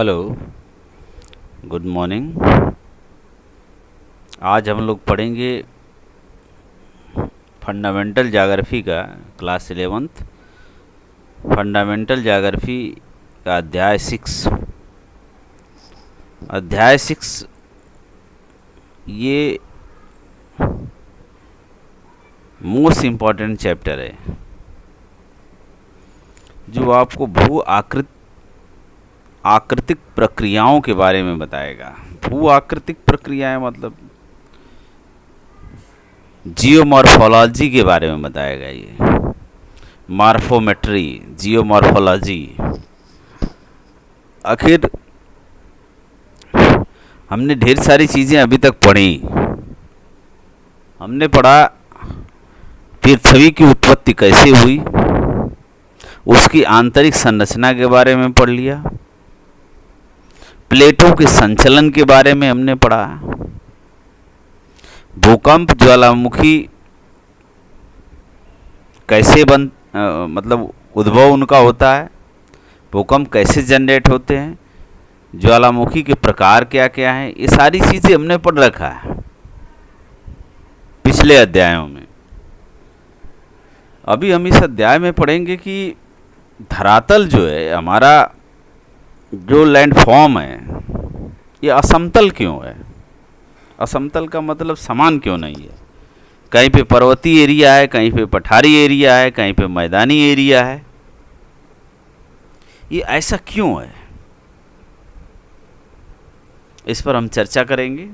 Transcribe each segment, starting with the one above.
Hello, good morning. आज हम लोग पढ़ेंगे फंडामेंटल ज्योग्राफी का क्लास 11th फंडामेंटल ज्योग्राफी का अध्याय 6 ये मोस्ट इम्पॉर्टेंट चैप्टर है जो आपको आकृतिक प्रक्रियाओं के बारे में बताएगा। भू आकृतिक प्रक्रियाएं मतलब जियोमॉर्फोलॉजी के बारे में बताएगा। ये मॉर्फोमेट्री, जियोमॉर्फोलॉजी। आखिर हमने ढेर सारी चीज़ें अभी तक पढ़ी। हमने पढ़ा पृथ्वी की उत्पत्ति कैसे हुई, उसकी आंतरिक संरचना के बारे में पढ़ लिया। प्लेटों के संचलन के बारे में हमने पढ़ा। भूकंप, ज्वालामुखी कैसे मतलब उद्भव उनका होता है, भूकंप कैसे जनरेट होते हैं, ज्वालामुखी के प्रकार क्या क्या हैं, ये सारी चीज़ें हमने पढ़ रखा है पिछले अध्यायों में। अभी हम इस अध्याय में पढ़ेंगे कि धरातल जो है, हमारा जो लैंडफॉर्म है, ये असमतल क्यों है। असमतल का मतलब समान क्यों नहीं है। कहीं पे पर्वतीय एरिया है, कहीं पे पठारी एरिया है, कहीं पे मैदानी एरिया है। ये ऐसा क्यों है, इस पर हम चर्चा करेंगे।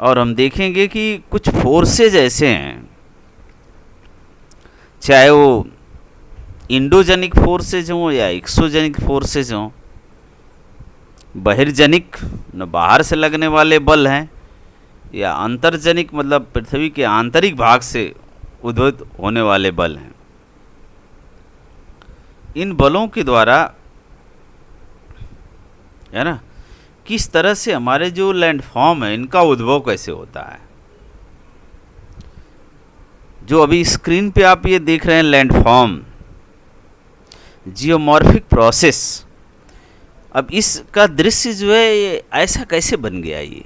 और हम देखेंगे कि कुछ फोर्सेज ऐसे हैं, चाहे वो इंडोजेनिक फोर्सेज हों या एक्सोजेनिक फोर्सेज हों, बहिर्जनिक न बाहर से लगने वाले बल हैं, या अंतर्जनिक मतलब पृथ्वी के आंतरिक भाग से उद्भूत होने वाले बल हैं। इन बलों के द्वारा, है ना, किस तरह से हमारे जो लैंडफॉर्म है इनका उद्भव कैसे होता है। जो अभी स्क्रीन पे आप ये देख रहे हैं लैंडफॉर्म, जियोमॉर्फिक प्रोसेस, अब इसका दृश्य जो है ये ऐसा कैसे बन गया। ये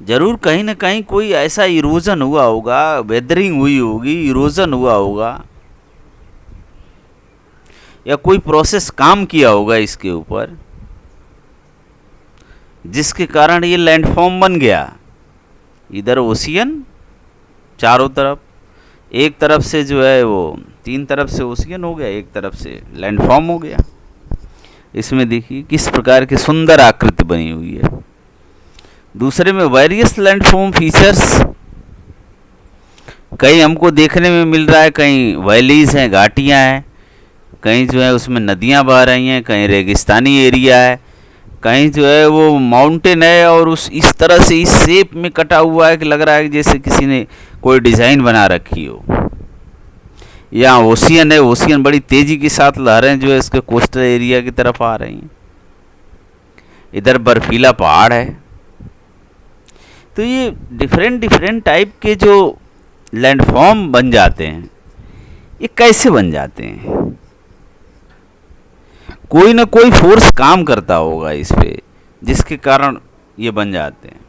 जरूर कहीं ना कहीं कोई ऐसा इरोजन हुआ होगा, वेदरिंग हुई होगी, इरोजन हुआ होगा, या कोई प्रोसेस काम किया होगा इसके ऊपर, जिसके कारण ये लैंडफॉर्म बन गया। इधर ओशियन चारों तरफ, एक तरफ से जो है वो 3 तरफ से ओशियन हो गया, एक तरफ से लैंडफॉर्म हो गया। इसमें देखिए किस प्रकार की सुंदर आकृति बनी हुई है। दूसरे में वेरियस लैंडफॉर्म फीचर्स कहीं हमको देखने में मिल रहा है, कहीं वैलीज हैं, घाटियां हैं, कहीं जो है उसमें नदियां बह रही हैं, कहीं रेगिस्तानी एरिया है, कहीं जो है वो माउंटेन है और इस तरह से इस शेप में कटा हुआ है कि लग रहा है कि जैसे किसी ने कोई डिज़ाइन बना रखी हो। यहाँ ओशियन है, ओशियन बड़ी तेज़ी के साथ लहरें जो है इसके कोस्टल एरिया की तरफ आ रही हैं। इधर बर्फीला पहाड़ है। तो ये डिफरेंट टाइप के जो लैंडफॉर्म बन जाते हैं, ये कैसे बन जाते हैं। कोई ना कोई फोर्स काम करता होगा इस पे, जिसके कारण ये बन जाते हैं।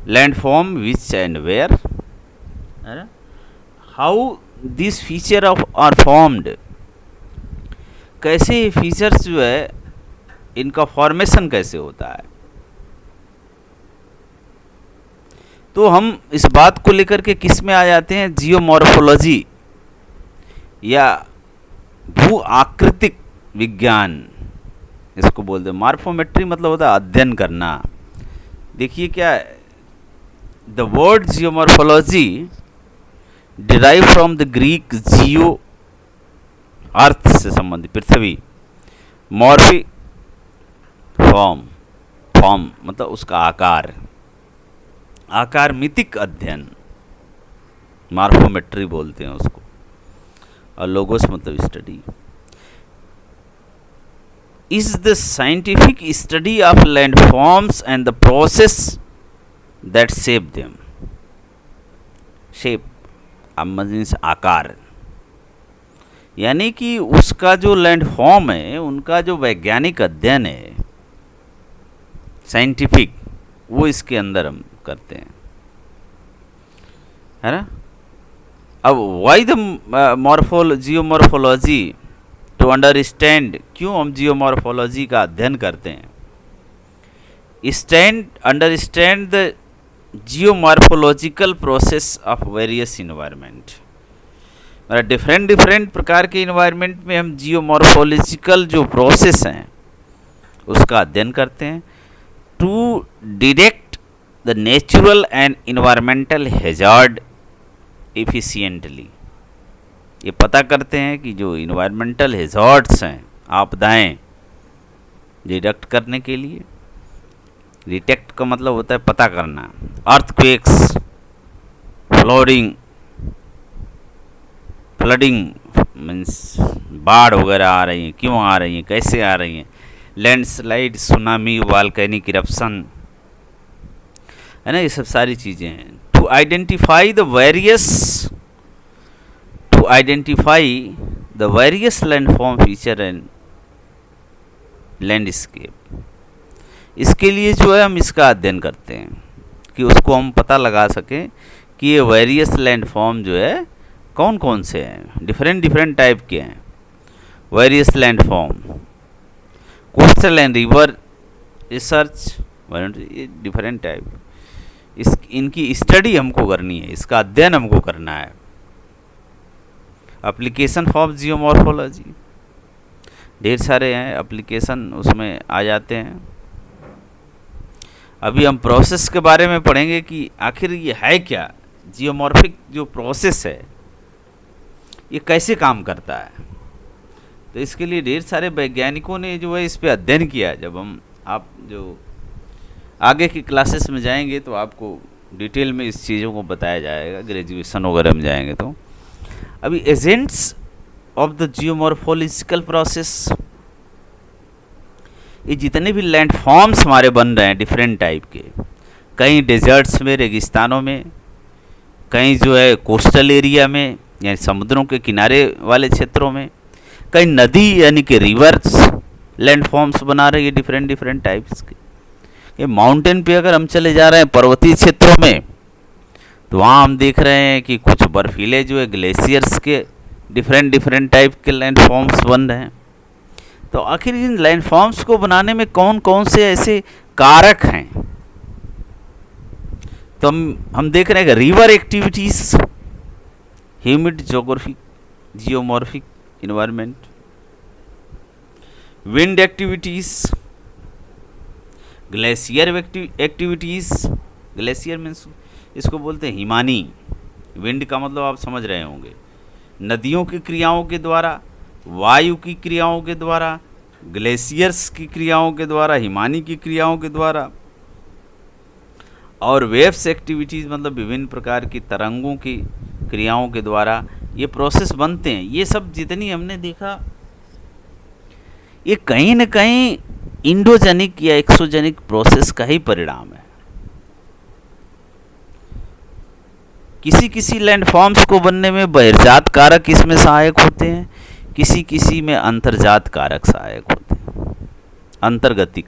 Landform which and where, how this feature of are formed, कैसे फीचर्स जो है इनका फॉर्मेशन कैसे होता है। तो हम इस बात को लेकर के किस में आ जाते हैं, जियोमॉर्फोलॉजी या भू आकृतिक विज्ञान इसको बोलते हैं। मॉर्फोमेट्री मतलब होता है अध्ययन करना। देखिए क्या है, the word geomorphology derive from the Greek geo, earth से संबंधित, पृथ्वी, मॉर्फी फॉर्म मतलब उसका आकार, आकारमितिक अध्ययन मॉर्फोमेट्री बोलते हैं उसको, और लोगोस मतलब study. Is the scientific study of landforms and the process that shape them. Shape means आकार, यानी कि उसका जो लैंडफॉर्म है, उनका जो वैज्ञानिक अध्ययन है, साइंटिफिक, वो इसके अंदर हम करते हैं, है ना। अब why the geomorphology to understand, क्यों हम जियोमॉर्फोलॉजी का अध्ययन करते हैं? Understand the geomorphological process of various environment. मतलब डिफरेंट डिफरेंट प्रकार के इन्वायरमेंट में हम जियोमॉर्फोलॉजिकल जो प्रोसेस हैं उसका अध्ययन करते हैं, to detect the natural and environmental hazard efficiently. ये पता करते हैं कि जो इन्वायरमेंटल हैजार्ड्स हैं, आपदाएं, डिटेक्ट करने के लिए, डिटेक्ट का मतलब होता है पता करना, अर्थक्वेक्स, फ्लडिंग मीन्स बाढ़ वगैरह आ रही हैं, क्यों आ रही हैं, कैसे आ रही हैं, लैंडस्लाइड, सुनामी, वॉल्केनिक इरप्शन, है ना, ये सब सारी चीज़ें हैं। To identify the various landform feature and landscape. इसके लिए जो है हम इसका अध्ययन करते हैं कि उसको हम पता लगा सकें कि ये वेरियस लैंडफॉर्म जो है कौन कौन से हैं, डिफरेंट डिफरेंट टाइप के हैं various landform. Coastal and river research, different type, इनकी स्टडी हमको करनी है, इसका अध्ययन हमको करना है। एप्लीकेशन ऑफ जियोमॉर्फोलॉजी, ढेर सारे हैं एप्लीकेशन, उसमें आ जाते हैं। अभी हम प्रोसेस के बारे में पढ़ेंगे कि आखिर ये है क्या, जियोमॉर्फिक जो प्रोसेस है ये कैसे काम करता है। तो इसके लिए ढेर सारे वैज्ञानिकों ने जो है इस पे अध्ययन किया। जब आप जो आगे की क्लासेस में जाएंगे तो आपको डिटेल में इस चीज़ों को बताया जाएगा, ग्रेजुएशन वगैरह में जाएंगे तो। अभी agents of the geomorphological process, ये जितने भी लैंडफॉर्म्स हमारे बन रहे हैं डिफरेंट टाइप के, कहीं डेजर्ट्स में, रेगिस्तानों में, कहीं जो है कोस्टल एरिया में यानी समुद्रों के किनारे वाले क्षेत्रों में, कहीं नदी यानी कि रिवर्स लैंडफॉर्म्स बना रही है डिफरेंट डिफरेंट टाइप्स के। ये माउंटेन पे अगर हम चले जा रहे हैं पर्वतीय क्षेत्रों में, तो वहाँ हम देख रहे हैं कि कुछ बर्फीले जो है ग्लेशियर्स के डिफरेंट डिफरेंट टाइप के लैंडफॉर्म्स बन रहे हैं। तो आखिर इन लैंडफॉर्म्स को बनाने में कौन कौन से ऐसे कारक हैं, तो हम देख रहे हैं कि river activities, humid geomorphic environment, wind activities, glacier activities, glacier means इसको बोलते हैं हिमानी, विंड का मतलब आप समझ रहे होंगे, नदियों की क्रियाओं के द्वारा, वायु की क्रियाओं के द्वारा, ग्लेशियर्स की क्रियाओं के द्वारा, हिमानी की क्रियाओं के द्वारा, और वेव्स एक्टिविटीज़ मतलब विभिन्न प्रकार की तरंगों की क्रियाओं के द्वारा ये प्रोसेस बनते हैं। ये सब जितनी हमने देखा ये कहीं न कहीं इंडोजेनिक या एक्सोजेनिक प्रोसेस का ही परिणाम है। किसी किसी लैंडफॉर्म्स को बनने में बहिर्जात कारक इसमें सहायक होते हैं, किसी किसी में अंतर्जात कारक सहायक होते हैं, अंतर्गतिक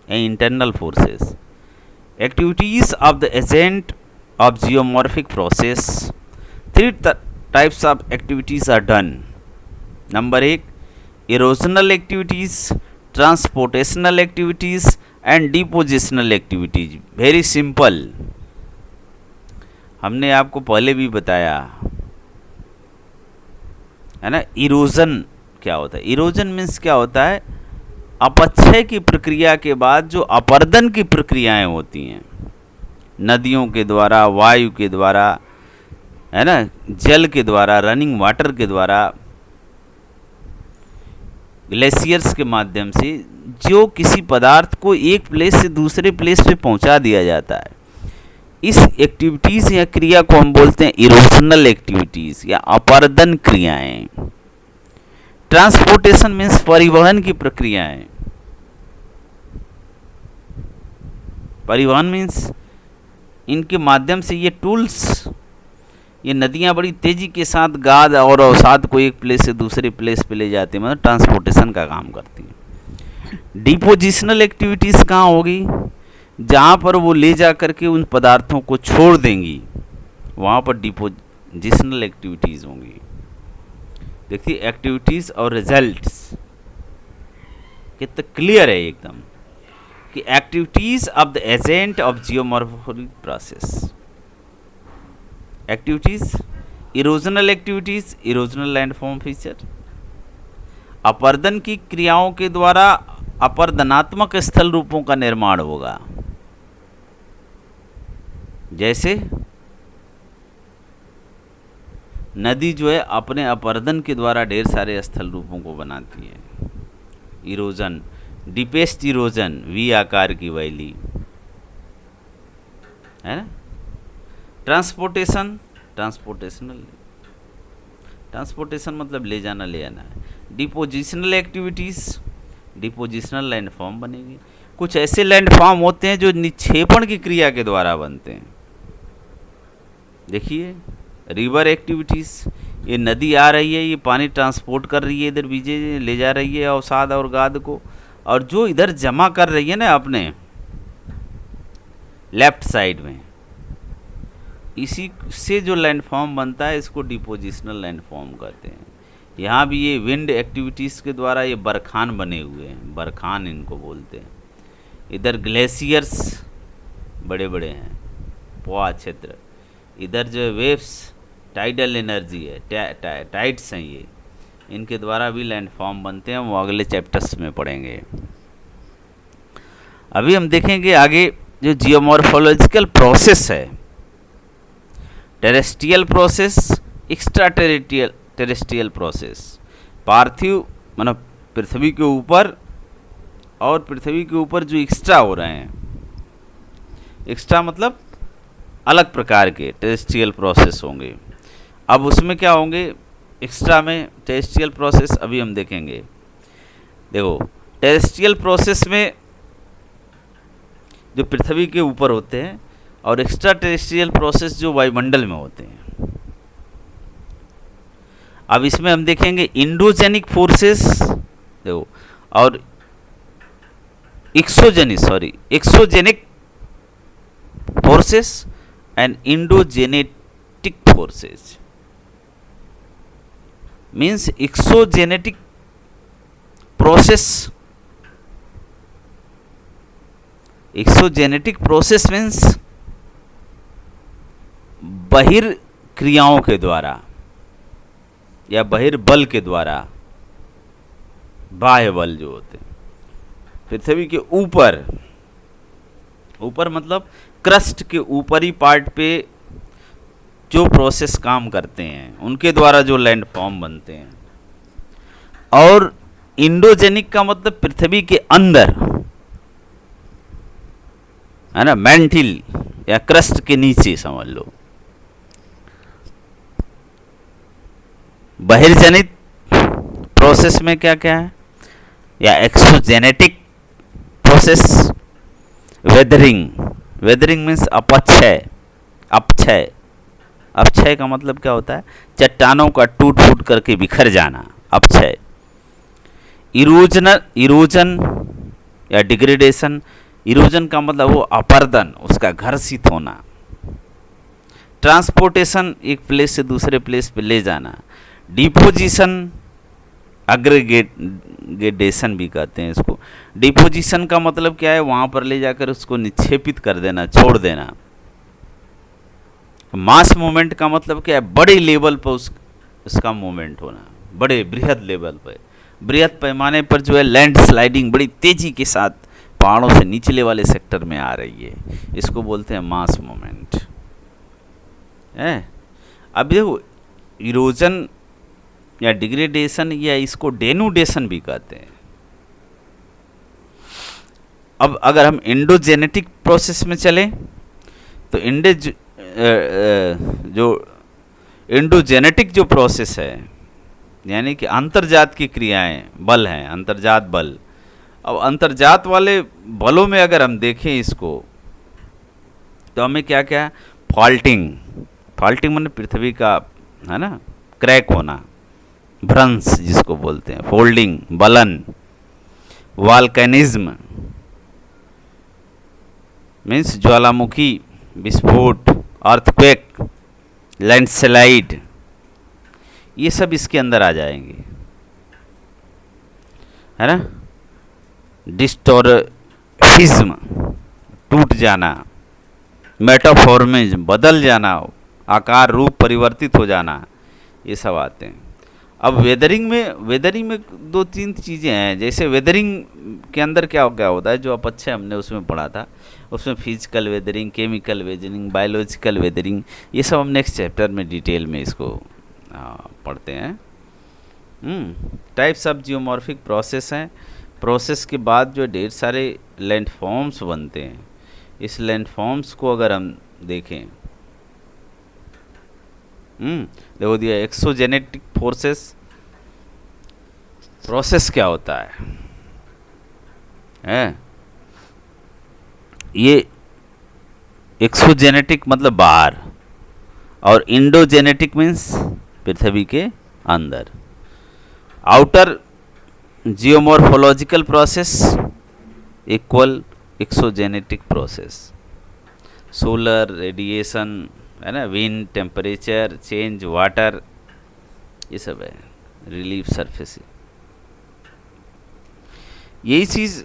internal forces. Activities of the agent of geomorphic process, 3 types of activities are done. Number 1, erosional activities, transportational activities and depositional activities. Very simple, हमने आपको पहले भी बताया है ना। इरोजन क्या होता है? इरोजन मीन्स क्या होता है? अपक्षय की प्रक्रिया के बाद जो अपर्दन की प्रक्रियाएं होती हैं, नदियों के द्वारा, वायु के द्वारा, है ना, जल के द्वारा, रनिंग वाटर के द्वारा, ग्लेशियर्स के माध्यम से जो किसी पदार्थ को एक प्लेस से दूसरे प्लेस पे पहुंचा दिया जाता है, इस एक्टिविटीज़ या क्रिया को हम बोलते हैं इरोजनल एक्टिविटीज़ या अपर्दन क्रियाएं। ट्रांसपोर्टेशन मीन्स परिवहन की प्रक्रियाएं। परिवहन मीन्स इनके माध्यम से ये टूल्स ये नदियाँ बड़ी तेज़ी के साथ गाद और अवसाद को एक प्लेस से दूसरे प्लेस पे ले जाती हैं, मतलब ट्रांसपोर्टेशन का काम करती हैं। डिपोजिशनल एक्टिविटीज़ कहाँ होगी? जहाँ पर वो ले जा करके उन पदार्थों को छोड़ देंगी, वहाँ पर डिपोजिशनल एक्टिविटीज़ होंगी। देखिए एक्टिविटीज़ और रिजल्ट्स कितना क्लियर है एकदम कि activities of the agent of geomorphological process. Activities, erosional activities, erosional landform feature, अपर्दन की क्रियाओं के द्वारा अपर्दनात्मक स्थल रूपों का निर्माण होगा। जैसे नदी जो है अपने अपर्दन के द्वारा ढेर सारे स्थल रूपों को बनाती है। इरोजन, डीपेस्ट इरोजन, वी आकार की वैली है ना। ट्रांसपोर्टेशन, ट्रांसपोर्टेशन मतलब ले जाना ले आना है। डिपोजिशनल एक्टिविटीज़, डिपोजिशनल लैंडफॉर्म बनेगी। कुछ ऐसे लैंडफॉर्म होते हैं जो निक्षेपण की क्रिया के द्वारा बनते हैं। देखिए रिवर एक्टिविटीज़, ये नदी आ रही है, ये पानी ट्रांसपोर्ट कर रही है, इधर बीजे ले जा रही है अवसाद और गाद को, और जो इधर जमा कर रही है ना अपने लेफ्ट साइड में, इसी से जो लैंडफॉर्म बनता है इसको डिपोजिशनल लैंडफॉर्म कहते हैं। यहाँ भी ये विंड एक्टिविटीज़ के द्वारा ये बरखान बने हुए हैं, बरखान इनको बोलते हैं। इधर ग्लेशियर्स बड़े बड़े हैं, पोआ क्षेत्र, इधर जो वेव्स टाइडल एनर्जी है, टाइड्स हैं ये, इनके द्वारा भी लैंडफॉर्म बनते हैं, वो अगले चैप्टर्स में पढ़ेंगे। अभी हम देखेंगे आगे जो जियोमॉर्फोलॉजिकल प्रोसेस है, terrestrial process, extra terrestrial process. पार्थिव मतलब पृथ्वी के ऊपर और पृथ्वी के ऊपर जो एक्स्ट्रा हो रहे हैं, एक्स्ट्रा मतलब अलग प्रकार के टेरेस्ट्रियल प्रोसेस होंगे। अब उसमें क्या होंगे एक्स्ट्रा में टेरेस्ट्रियल प्रोसेस, अभी हम देखेंगे। देखो टेरेस्ट्रियल प्रोसेस में जो पृथ्वी के ऊपर होते हैं और एक्स्ट्रा टेरेस्ट्रियल प्रोसेस जो वायुमंडल में होते हैं। अब इसमें हम देखेंगे इंडोजेनिक फोर्सेस, देखो, और exogenic forces and endogenetic forces. Means exogenetic process means बहिर्क्रियाओं के द्वारा या बहिर्बल के द्वारा, बाह्य बल जो होते हैं पृथ्वी के ऊपर मतलब क्रस्ट के ऊपरी पार्ट पे जो प्रोसेस काम करते हैं, उनके द्वारा जो लैंडफॉर्म बनते हैं। और इंडोजेनिक का मतलब पृथ्वी के अंदर है ना, मैंटिल या क्रस्ट के नीचे समझ लो। बहिर्जनित प्रोसेस में क्या क्या है, या एक्सोजेनेटिक प्रोसेस, वेदरिंग मीन्स अपक्षय का मतलब क्या होता है, चट्टानों का टूट फूट करके बिखर जाना, अपक्षय। इरोजन या डिग्रेडेशन, इरोजन का मतलब वो अपर्दन, उसका घर्षित होना। ट्रांसपोर्टेशन, एक प्लेस से दूसरे प्लेस पे ले जाना। डिपोजिशन, अग्रेगेडेशन भी कहते हैं इसको। डिपोजिशन का मतलब क्या है, वहाँ पर ले जाकर उसको निक्षेपित कर देना, छोड़ देना। मास मूवमेंट का मतलब क्या है, बड़े लेवल पर उसका मूवमेंट होना, बड़े बृहद लेवल पर, बृहद पैमाने पर जो है लैंड स्लाइडिंग बड़ी तेजी के साथ पहाड़ों से निचले वाले सेक्टर में आ रही है, इसको बोलते हैं मास मूवमेंट है। अब देखो इरोजन या डिग्रेडेशन या इसको डेनुडेशन भी कहते हैं। अब अगर हम इंडोजेनेटिक प्रोसेस में चलें तो जो इंडोजेनेटिक जो प्रोसेस है, यानी कि अंतर्जात की क्रियाएं, बल हैं, अंतर्जात बल। अब अंतर्जात वाले बलों में अगर हम देखें इसको, तो हमें क्या क्या, फॉल्टिंग, फॉल्टिंग माने पृथ्वी का, है ना, क्रैक होना, भ्रंश जिसको बोलते हैं, फोल्डिंग, बलन, वॉल्केनिज्म मीन्स ज्वालामुखी, विस्फोट, अर्थक्वेक, लैंडस्लाइड, ये सब इसके अंदर आ जाएंगे, है ना। डिस्टोर्फिज्म, टूट जाना, मेटाफॉर्मिज्म, बदल जाना, आकार रूप परिवर्तित हो जाना, ये सब आते हैं। अब वेदरिंग में दो तीन चीज़ें हैं। जैसे वेदरिंग के अंदर क्या होता है, जो अपक्षय हमने उसमें पढ़ा था, उसमें physical weathering, chemical weathering, biological weathering, ये सब हम नेक्स्ट चैप्टर में डिटेल में इसको पढ़ते हैं। टाइप्स ऑफ जियोमॉर्फिक प्रोसेस हैं। प्रोसेस के बाद जो ढेर सारे लैंडफॉर्म्स बनते हैं, इस लैंडफॉर्म्स को अगर हम देखें, देखो दिया एक्सोजेनेटिक फोर्सेस। प्रोसेस क्या होता है? ये एक्सोजेनेटिक मतलब बाहर, और इंडोजेनेटिक मीन्स पृथ्वी के अंदर। Outer geomorphological process equal exogenetic process. Solar radiation, है ना, विंड, टेम्परेचर चेंज, वाटर, ये सब है रिलीफ सरफेस। यही चीज़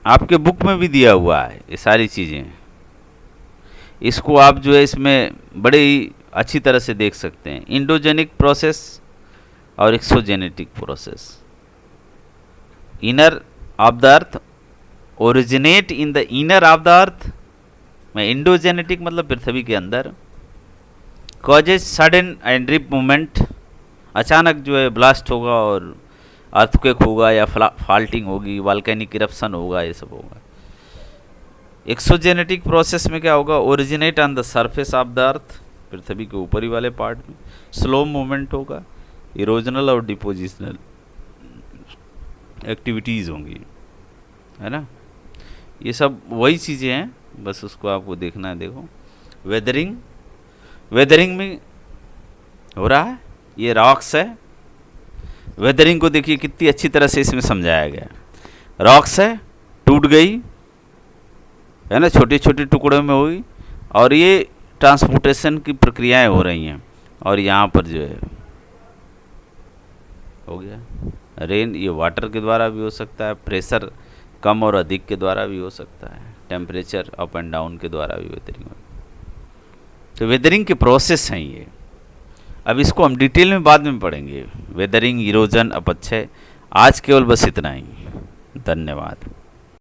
आपके बुक में भी दिया हुआ है, ये सारी चीज़ें। इसको आप जो है इसमें बड़े ही अच्छी तरह से देख सकते हैं। इंडोजेनिक प्रोसेस और exogenetic process. Inner of the earth, originate in the inner of the अर्थ में इंडोजेनेटिक मतलब पृथ्वी के अंदर। Causes sudden and drip movement, अचानक जो है ब्लास्ट होगा और अर्थक्वेक होगा या फॉल्टिंग होगी, वॉल्केनिक इरप्शन होगा, ये सब होगा। एक्सोजेनेटिक प्रोसेस में क्या होगा, originate on the surface of the earth, पृथ्वी के ऊपरी वाले पार्ट में स्लो मूवमेंट होगा, इरोजनल और डिपोजिशनल एक्टिविटीज़ होंगी, है ना। ये सब वही चीज़ें हैं, बस उसको आपको देखना है। देखो वेदरिंग में हो रहा है, ये रॉक्स है। वेदरिंग को देखिए कितनी अच्छी तरह से इसमें समझाया गया। रॉक्स है, टूट गई, है ना, छोटे छोटे टुकड़ों में हुई, और ये ट्रांसपोर्टेशन की प्रक्रियाएं हो रही हैं, और यहाँ पर जो है हो गया रेन। ये वाटर के द्वारा भी हो सकता है, प्रेशर कम और अधिक के द्वारा भी हो सकता है, टेम्परेचर अप एंड डाउन के द्वारा भी वेदरिंग। तो वेदरिंग के प्रोसेस हैं ये। अब इसको हम डिटेल में बाद में पढ़ेंगे, वेदरिंग, इरोजन, अपक्षय। आज केवल बस इतना ही। धन्यवाद।